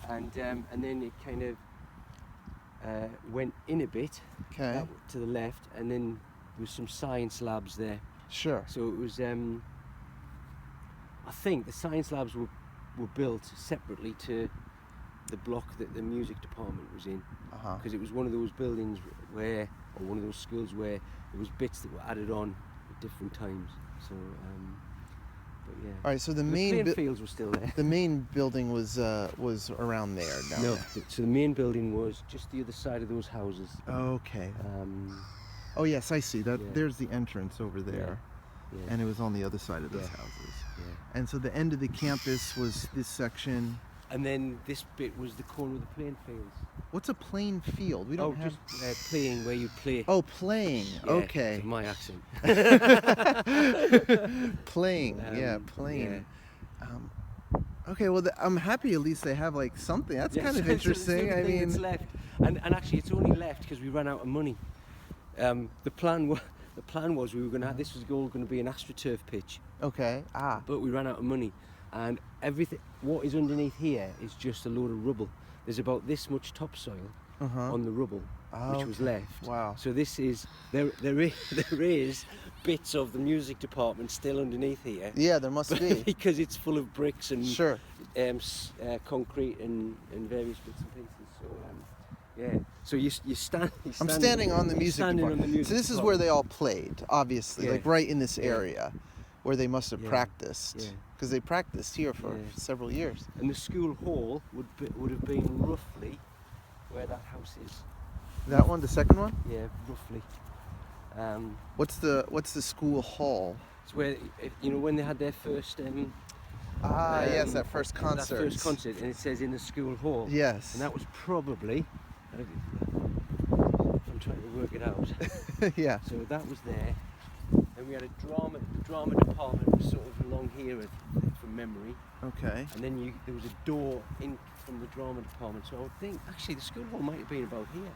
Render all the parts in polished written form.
and then it kind of went in a bit Okay. to the left, and then there was some science labs there. Sure. So it was, I think the science labs were built separately to the block that the music department was in, because it was one of those buildings or one of those schools where there was bits that were added on at different times. So, but yeah. All right. So the playing fields were still there. The main building was around there. Down No, there. so the main building was just the other side of those houses. Okay. Oh yes, I see that. Yeah. There's the entrance over there, Yeah. and it was on the other side of those Yeah. houses. Yeah. And so the end of the campus was this section. And then this bit was the corner of the playing fields. What's a playing field? We don't have. Just playing where you play. Oh, playing. Yeah, Okay. it's my accent. Playing. Playing. Okay. Well, I'm happy at least they have like something. That's kind of interesting. I mean, it's left, and actually it's only left because we ran out of money. The plan was we were going to have, this was all going to be an AstroTurf pitch. Okay. But we ran out of money, and everything what is underneath here is just a load of rubble. There's about this much topsoil on the rubble, which was left. Wow. So this is there is bits of the music department still underneath here. Yeah, there must be. Because it's full of bricks and concrete and various bits and pieces. So yeah. So you stand. I'm standing on the music department. So this is where they all played, obviously, like right in this area, where they must have practiced, because they practiced here for several years. And the school hall would have been roughly where that house is. That one, the second one? Yeah, roughly. What's the school hall? It's where when they had their first. Yes, that first concert. That first concert, and it says in the school hall. Yes. And that was probably. I'm trying to work it out. Yeah. So that was there. Then we had a drama. The drama department was sort of along here, from memory. Okay. And then there was a door in from the drama department. So I would think actually the school hall might have been about here.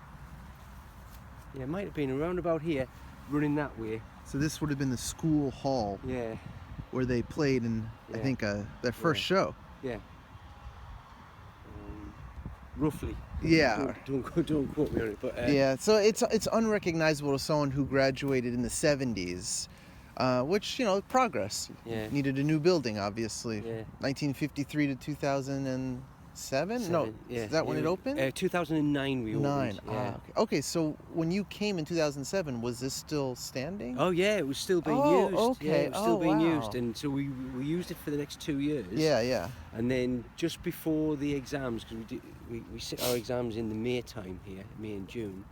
Yeah, it might have been around about here, running that way. So this would have been the school hall. Yeah. Where they played in, I think, their first show. Yeah. Roughly. Yeah. Don't quote me on it, but. Yeah. So it's unrecognizable to someone who graduated in the 70s, which progress. Yeah. Needed a new building, obviously. Yeah. 1953 to 2007. No. Yeah. Is that when it opened? 2009 we opened. Yeah. Okay. So when you came in 2007, was this still standing? Oh yeah, it was still being used. Okay. Yeah, it was still being wow. used, and so we used it for the next 2 years. Yeah. And then just before the exams, because we sit our exams in the May time here, May and June.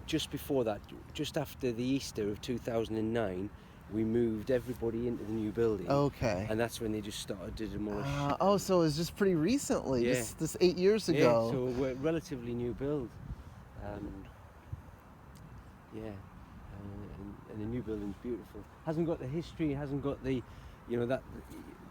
Just before that, just after the Easter of 2009, we moved everybody into the new building. Okay. And that's when they just started to demolish. So it was just pretty recently. Yeah. This 8 years ago. Yeah, so we're relatively new build. And the new building's beautiful. Hasn't got the history, hasn't got the,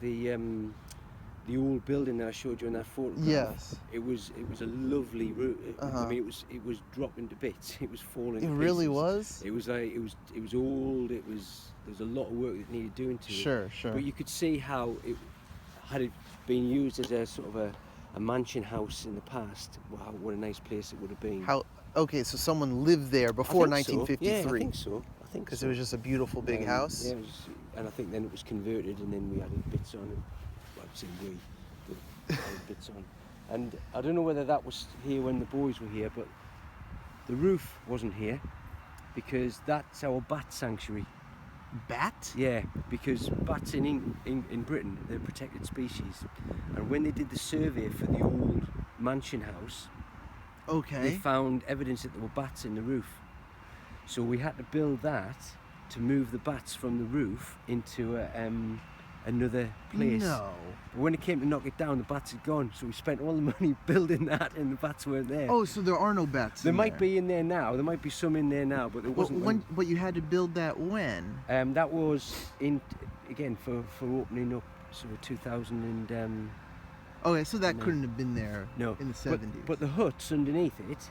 the old building that I showed you in that photograph. Yes. It was a lovely route. I mean, it was dropping to bits. It was falling. It really was. It was like it was old. There was a lot of work that needed doing to it. Sure. But you could see how had it been used as a sort of a mansion house in the past. Wow, what a nice place it would have been. Okay, so someone lived there before 1953. Yeah, I think so. Because it was just a beautiful big house. Yeah, and I think then it was converted, and then we added bits on it. I'd say bits on, and I don't know whether that was here when the boys were here, but the roof wasn't here because that's our bat sanctuary. Bat? Yeah, because bats in Britain, they're a protected species, and when they did the survey for the old mansion house, they found evidence that there were bats in the roof, so we had to build that to move the bats from the roof into another place. No. But when it came to knock it down, the bats had gone. So we spent all the money building that, and the bats weren't there. Oh, so there are no bats. There might be in there now. There might be some in there now, but there wasn't. But you had to build that when? That was for opening up, sort of 2000 and. Okay, so that couldn't have been there. No. In the 70s. But the huts underneath it.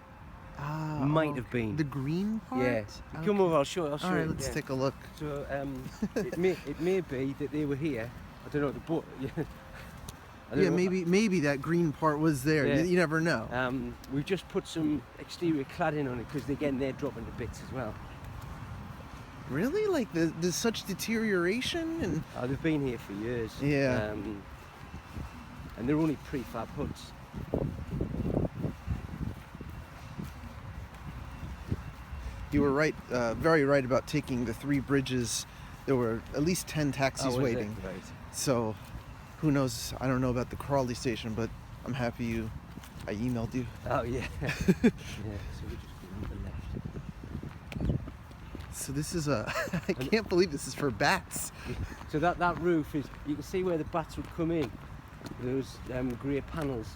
Might have been the green part. Yeah. Come over. I'll show you. All right, let's take a look. So it may be that they were here. I don't know. Yeah, maybe that green part was there. Yeah. You never know. We've just put some exterior cladding on it because again they're dropping to bits as well. Really? Like there's such deterioration? And they've been here for years. Yeah. And they're only prefab huts. You were right, very right about taking the 3 bridges. There were at least 10 taxis waiting. Right. So, who knows? I don't know about the Crawley station, but I'm happy I emailed you. Oh yeah. Yeah. So we just go on the left. So this is I can't believe this is for bats. So that roof is, you can see where the bats would come in. Those grey panels.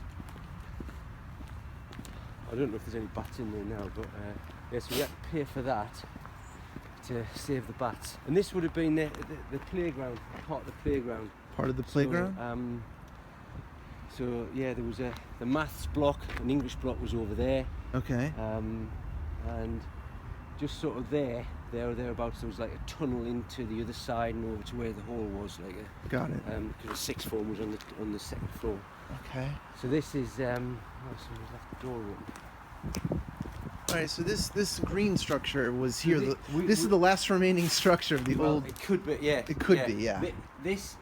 I don't know if there's any bats in there now, but yes, we had to pay for that to save the bats. And this would have been the playground, part of the playground. Part of the playground? So yeah, there was the maths block, an English block was over there. Okay. And just sort of there or thereabouts, there was like a tunnel into the other side and over to where the hall was. Got it. Because the 6th form was on the 2nd floor. Okay. So this is, someone's left the door open. All right, so this green structure was here. This is the last remaining structure of the old. It could be, yeah. It could be, yeah. This,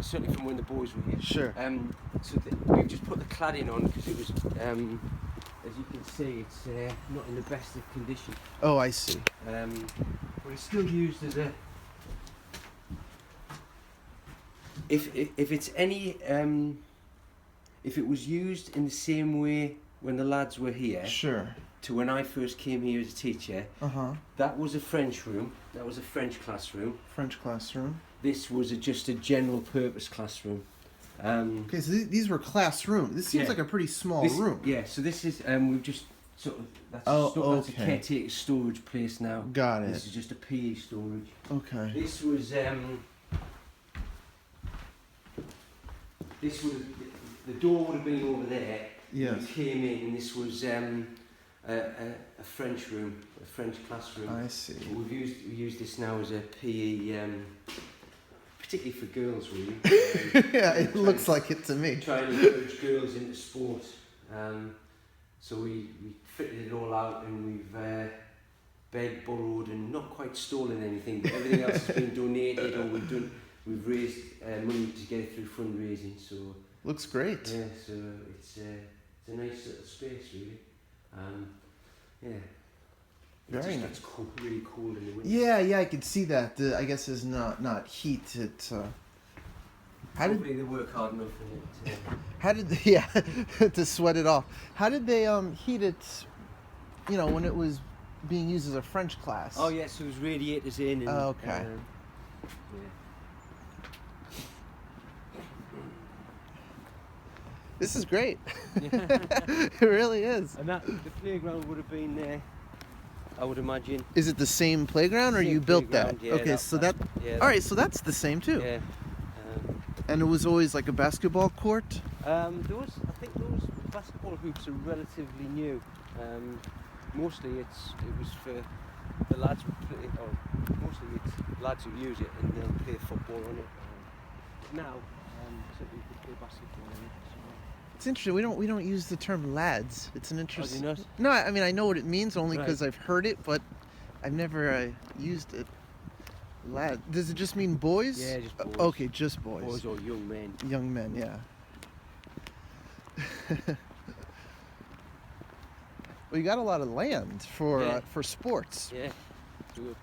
certainly from when the boys were here. Sure. So we've just put the cladding on because it was, as you can see, it's not in the best of condition. Oh, I see. But it's still used as a. If it's any, if it was used in the same way when the lads were here. Sure. To when I first came here as a teacher, that was a French room. That was a French classroom. French classroom. This was just a general purpose classroom. Okay, so these were classrooms. This seems like a pretty small room. Yeah, so this is we've just sort of that's a caretaker storage place now. Got it. This is just a PE storage. Okay. This was the door would have been over there. Yes. We came in and this was a French room, a French classroom. I see. We use this now as a PE, particularly for girls, really. Yeah, it looks like it to me. Trying to encourage girls into sport. So we fitted it all out and we've begged, borrowed, and not quite stolen anything, but everything else has been donated or we've raised money together through fundraising. So looks great. yeah, so it's a nice little space, really. Yeah. Very nice. It's cool, really cool in the winter. Yeah, I can see that. I guess there's not heat. How did they work hard enough in it? How did they, to sweat it off? How did they heat it? When it was being used as a French class. Oh yeah, so there's radiators in. And, okay. Yeah. This is great. It really is. And the playground would have been there, I would imagine. Is it the same playground, or you built that? Yeah, okay, all right, so that's the same too. Yeah. And it was always like a basketball court. I think those basketball hoops are relatively new. Mostly it was for the lads who play, or mostly it's lads who use it and they'll play football on it. Now, so we could play basketball on it. It's interesting. We don't use the term lads. It's an interesting. Oh, do you not? No, I mean I know what it means only because I've heard it, but I've never used it. Lad. Does it just mean boys? Yeah, just boys. Okay, just boys. Boys or young men. Young men, yeah. Well, you got a lot of land for sports. Yeah. Two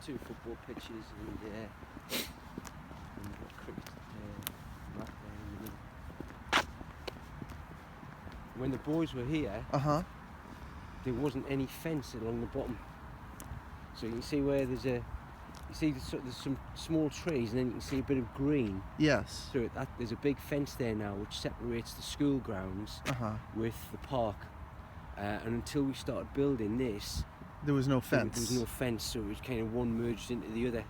football pitches and cricket. When the boys were here, there wasn't any fence along the bottom. So you can see where there's some small trees, and then you can see a bit of green. Yes. So there's a big fence there now, which separates the school grounds with the park. And until we started building this, there was no fence. There was no fence, so it was kind of one merged into the other,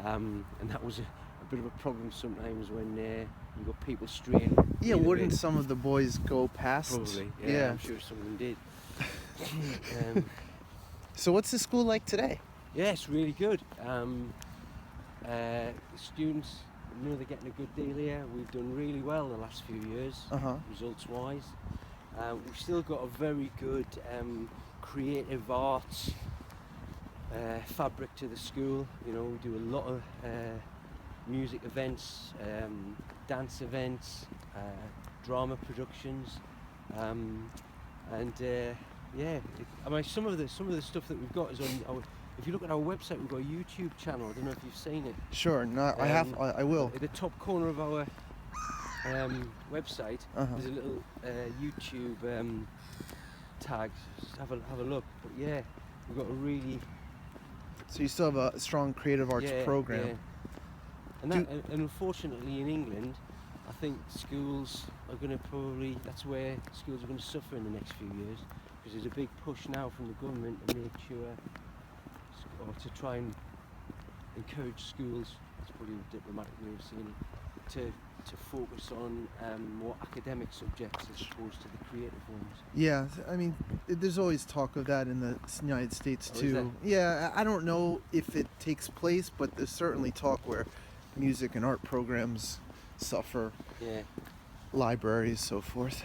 and that was a bit of a problem sometimes when you got people straying. Yeah, wouldn't some of the boys go past? Probably. Yeah, I'm sure some of them did. So what's the school like today? Yeah, it's really good. Students know they're getting a good deal here. We've done really well the last few years, results-wise. We've still got a very good creative arts fabric to the school. You know, we do a lot of music events, dance events, drama productions, and yeah. I mean, some of the stuff that we've got is on our. If you look at our website, we've got a YouTube channel. I don't know if you've seen it. Sure, no, I will. At the top corner of our website, there's a little YouTube tag. Just have a look. But yeah, we've got a really. So you still have a strong creative arts program. Yeah. And unfortunately, in England, I think schools are going to that's where schools are going to suffer in the next few years, because there's a big push now from the government to make sure, or to try and encourage schools, that's probably a diplomatic way of saying it, to focus on more academic subjects as opposed to the creative ones. Yeah, I mean, there's always talk of that in the United States too. Yeah, I don't know if it takes place, but there's certainly talk where music and art programs suffer. Yeah. Libraries, so forth.